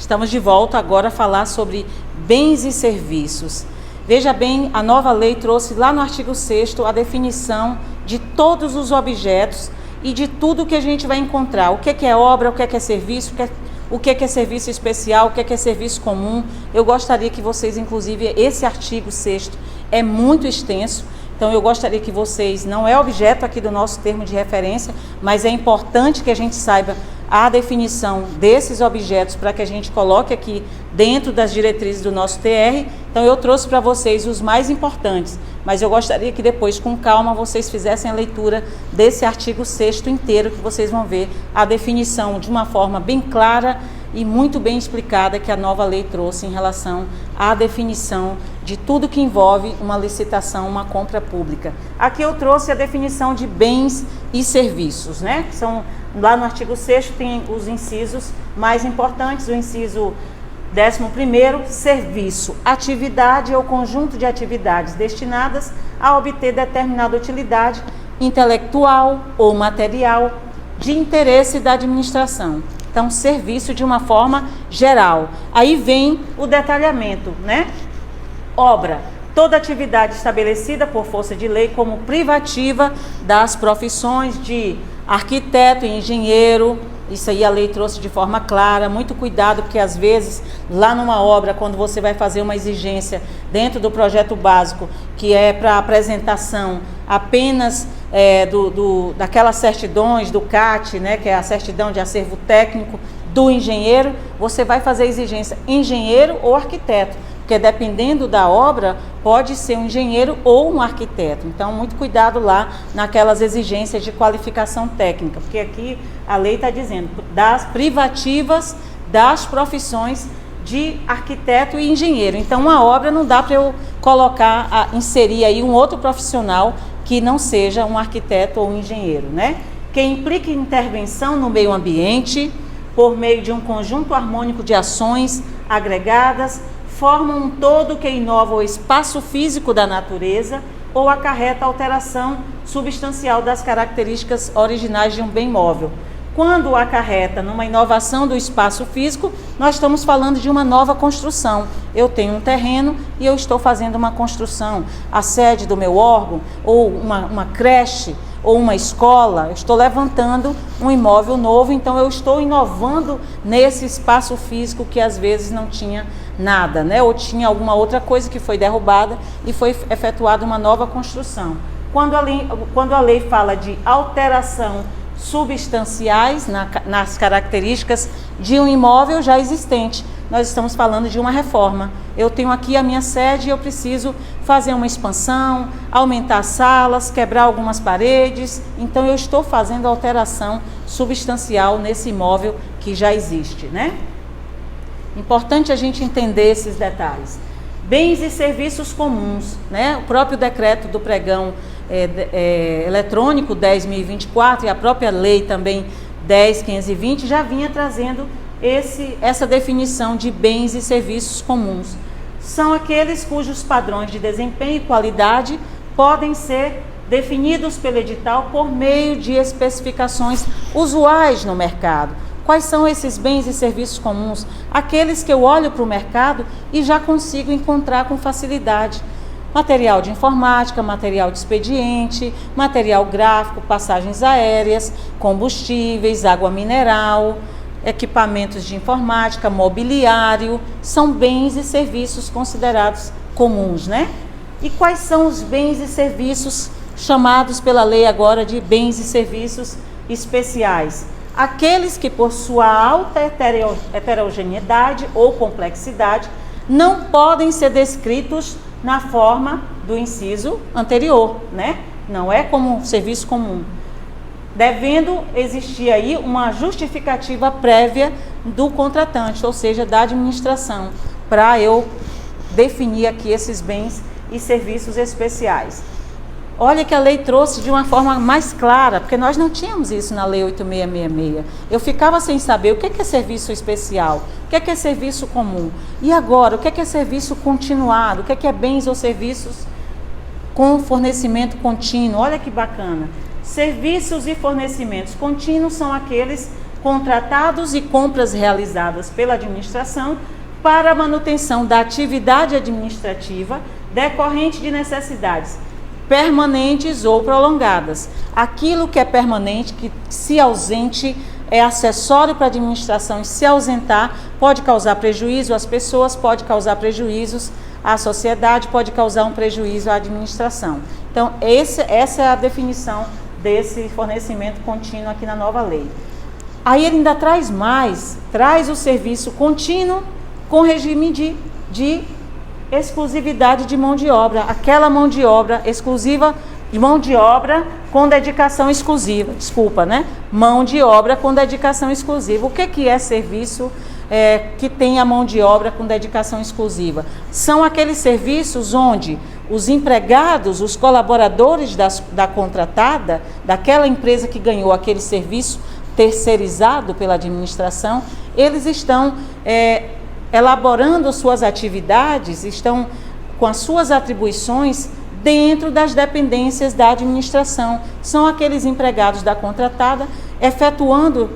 Estamos de volta agora a falar sobre bens e serviços. Veja bem, a nova lei trouxe lá no artigo 6º a definição de todos os objetos e de tudo que a gente vai encontrar. O que é obra, o que é serviço, o que é serviço especial, o que é serviço comum. Eu gostaria que vocês, inclusive, esse artigo 6º é muito extenso, então eu gostaria que vocês, não é objeto aqui do nosso termo de referência, mas é importante que a gente saiba a definição desses objetos para que a gente coloque aqui dentro das diretrizes do nosso TR. Então eu trouxe para vocês os mais importantes, mas eu gostaria que depois, com calma, vocês fizessem a leitura desse artigo 6º inteiro, que vocês vão ver a definição de uma forma bem clara e muito bem explicada que a nova lei trouxe em relação à definição de tudo que envolve uma licitação, uma compra pública. Aqui eu trouxe a definição de bens e serviços, né? Que são, lá no artigo 6º tem os incisos mais importantes. O inciso 11º, serviço, atividade ou conjunto de atividades destinadas a obter determinada utilidade intelectual ou material de interesse da administração. Então, serviço de uma forma geral. Aí vem o detalhamento, né? Obra, toda atividade estabelecida por força de lei como privativa das profissões de arquiteto e engenheiro. Isso aí a lei trouxe de forma clara. Muito cuidado, porque às vezes lá numa obra, quando você vai fazer uma exigência dentro do projeto básico, que é para apresentação apenas daquelas certidões do CAT, né, que é a certidão de acervo técnico do engenheiro, você vai fazer exigência engenheiro ou arquiteto, porque dependendo da obra, pode ser um engenheiro ou um arquiteto. Então, muito cuidado lá naquelas exigências de qualificação técnica, porque aqui a lei está dizendo das privativas das profissões de arquiteto e engenheiro. Então, uma obra não dá para eu inserir aí um outro profissional que não seja um arquiteto ou um engenheiro, né? Que implique intervenção no meio ambiente por meio de um conjunto harmônico de ações agregadas, formam um todo que inova o espaço físico da natureza ou acarreta alteração substancial das características originais de um bem móvel. Quando acarreta numa inovação do espaço físico, nós estamos falando de uma nova construção. Eu tenho um terreno e eu estou fazendo uma construção, a sede do meu órgão, ou uma creche, ou uma escola. Eu estou levantando um imóvel novo, então eu estou inovando nesse espaço físico que às vezes não tinha nada, né? Ou tinha alguma outra coisa que foi derrubada e foi efetuada uma nova construção. Quando a lei fala de alteração substanciais nas características de um imóvel já existente, nós estamos falando de uma reforma. Eu tenho aqui a minha sede e eu preciso fazer uma expansão, aumentar salas, quebrar algumas paredes, então eu estou fazendo alteração substancial nesse imóvel que já existe, né? Importante a gente entender esses detalhes. Bens e serviços comuns, né? O próprio decreto do pregão eletrônico 10.024 e a própria lei também 10.520 já vinha trazendo essa definição de bens e serviços comuns. São aqueles cujos padrões de desempenho e qualidade podem ser definidos pelo edital por meio de especificações usuais no mercado. Quais são esses bens e serviços comuns? Aqueles que eu olho para o mercado e já consigo encontrar com facilidade. Material de informática, material de expediente, material gráfico, passagens aéreas, combustíveis, água mineral, equipamentos de informática, mobiliário, são bens e serviços considerados comuns, né? E quais são os bens e serviços chamados pela lei agora de bens e serviços especiais? Aqueles que, por sua alta heterogeneidade ou complexidade, não podem ser descritos na forma do inciso anterior, né? Não é como um serviço comum. Devendo existir aí uma justificativa prévia do contratante, ou seja, da administração, para eu definir aqui esses bens e serviços especiais. Olha que a lei trouxe de uma forma mais clara, porque nós não tínhamos isso na lei 8666. Eu ficava sem saber o que é serviço especial, o que é serviço comum. E agora, o que é serviço continuado, o que é bens ou serviços com fornecimento contínuo. Olha que bacana. Serviços e fornecimentos contínuos são aqueles contratados e compras realizadas pela administração para a manutenção da atividade administrativa decorrente de necessidades permanentes ou prolongadas. Aquilo que é permanente, que se ausente, é acessório para a administração, e se ausentar pode causar prejuízo às pessoas, pode causar prejuízos à sociedade, pode causar um prejuízo à administração. Então, essa é a definição desse fornecimento contínuo aqui na nova lei. Aí ele ainda traz mais, traz o serviço contínuo com regime de exclusividade de mão de obra, aquela mão de obra exclusiva, de mão de obra com dedicação exclusiva, mão de obra com dedicação exclusiva. O que é serviço que tem a mão de obra com dedicação exclusiva? São aqueles serviços onde os empregados, os colaboradores da contratada, daquela empresa que ganhou aquele serviço terceirizado pela administração, eles estão elaborando suas atividades, estão com as suas atribuições dentro das dependências da administração. São aqueles empregados da contratada efetuando,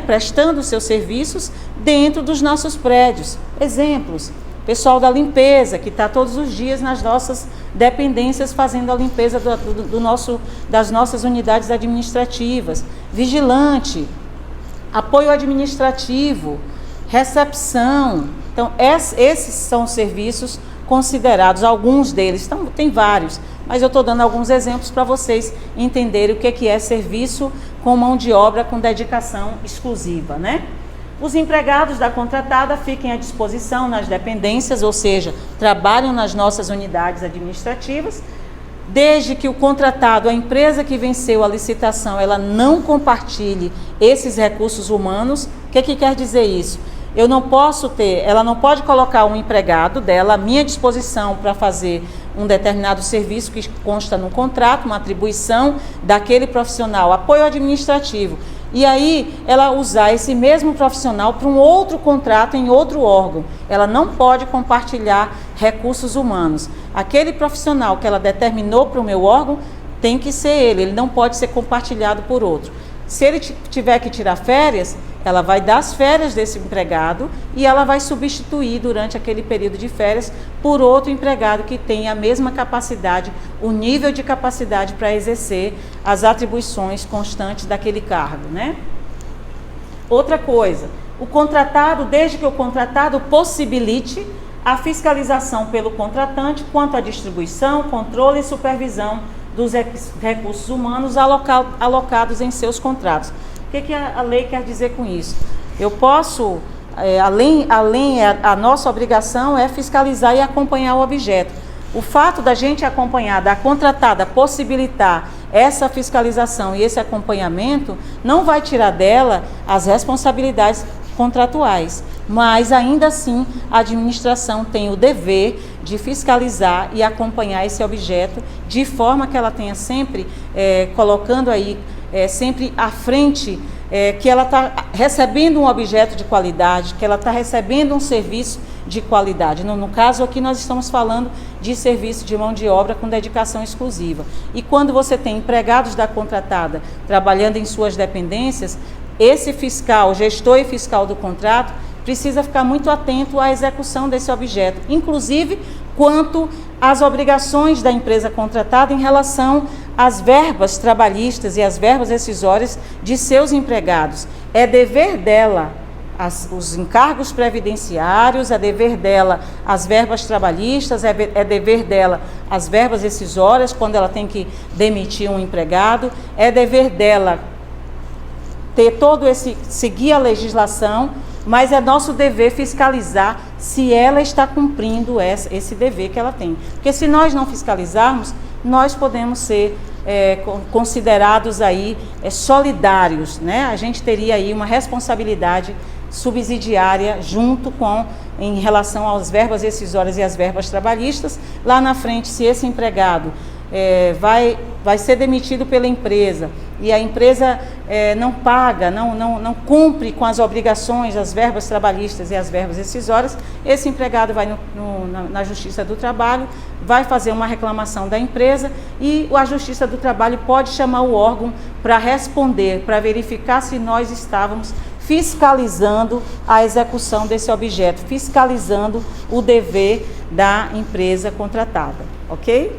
prestando seus serviços dentro dos nossos prédios. Exemplos: pessoal da limpeza, que está todos os dias nas nossas dependências fazendo a limpeza das nossas unidades administrativas. Vigilante, apoio administrativo, recepção. Então, esses são os serviços considerados, alguns deles, tem vários, mas eu estou dando alguns exemplos para vocês entenderem o que é serviço com mão de obra com dedicação exclusiva, Os empregados da contratada fiquem à disposição nas dependências, ou seja, trabalham nas nossas unidades administrativas, desde que o contratado, a empresa que venceu a licitação, ela não compartilhe esses recursos humanos. O que quer dizer isso? Ela não pode colocar um empregado dela à minha disposição para fazer um determinado serviço que consta no contrato, uma atribuição daquele profissional, apoio administrativo, e aí ela usar esse mesmo profissional para um outro contrato em outro órgão. Ela não pode compartilhar recursos humanos. Aquele profissional que ela determinou para o meu órgão tem que ser ele não pode ser compartilhado por outro. Se ele tiver que tirar férias, ela vai dar as férias desse empregado e ela vai substituir durante aquele período de férias por outro empregado que tenha a mesma capacidade, o nível de capacidade para exercer as atribuições constantes daquele cargo, Outra coisa, o contratado, desde que o contratado possibilite a fiscalização pelo contratante quanto à distribuição, controle e supervisão dos recursos humanos alocados em seus contratos. O que a lei quer dizer com isso? Eu posso, a nossa obrigação é fiscalizar e acompanhar o objeto. O fato da gente acompanhar, da contratada possibilitar essa fiscalização e esse acompanhamento, não vai tirar dela as responsabilidades contratuais, mas ainda assim a administração tem o dever de fiscalizar e acompanhar esse objeto de forma que ela tenha sempre colocando aí sempre à frente que ela está recebendo um objeto de qualidade, que ela está recebendo um serviço de qualidade. No caso aqui nós estamos falando de serviço de mão de obra com dedicação exclusiva. E quando você tem empregados da contratada trabalhando em suas dependências, esse fiscal, gestor e fiscal do contrato, precisa ficar muito atento à execução desse objeto, inclusive quanto às obrigações da empresa contratada em relação às verbas trabalhistas e às verbas rescisórias de seus empregados. É dever dela os encargos previdenciários, é dever dela as verbas trabalhistas, é dever dela as verbas rescisórias quando ela tem que demitir um empregado, é dever dela ter seguir a legislação, mas é nosso dever fiscalizar se ela está cumprindo esse dever que ela tem. Porque se nós não fiscalizarmos, nós podemos ser considerados aí solidários, A gente teria aí uma responsabilidade subsidiária em relação às verbas rescisórias e às verbas trabalhistas. Lá na frente, se esse empregado vai ser demitido pela empresa e a empresa não paga, não cumpre com as obrigações, as verbas trabalhistas e as verbas rescisórias, esse empregado vai na Justiça do Trabalho, vai fazer uma reclamação da empresa e a Justiça do Trabalho pode chamar o órgão para responder, para verificar se nós estávamos fiscalizando a execução desse objeto, fiscalizando o dever da empresa contratada, ok?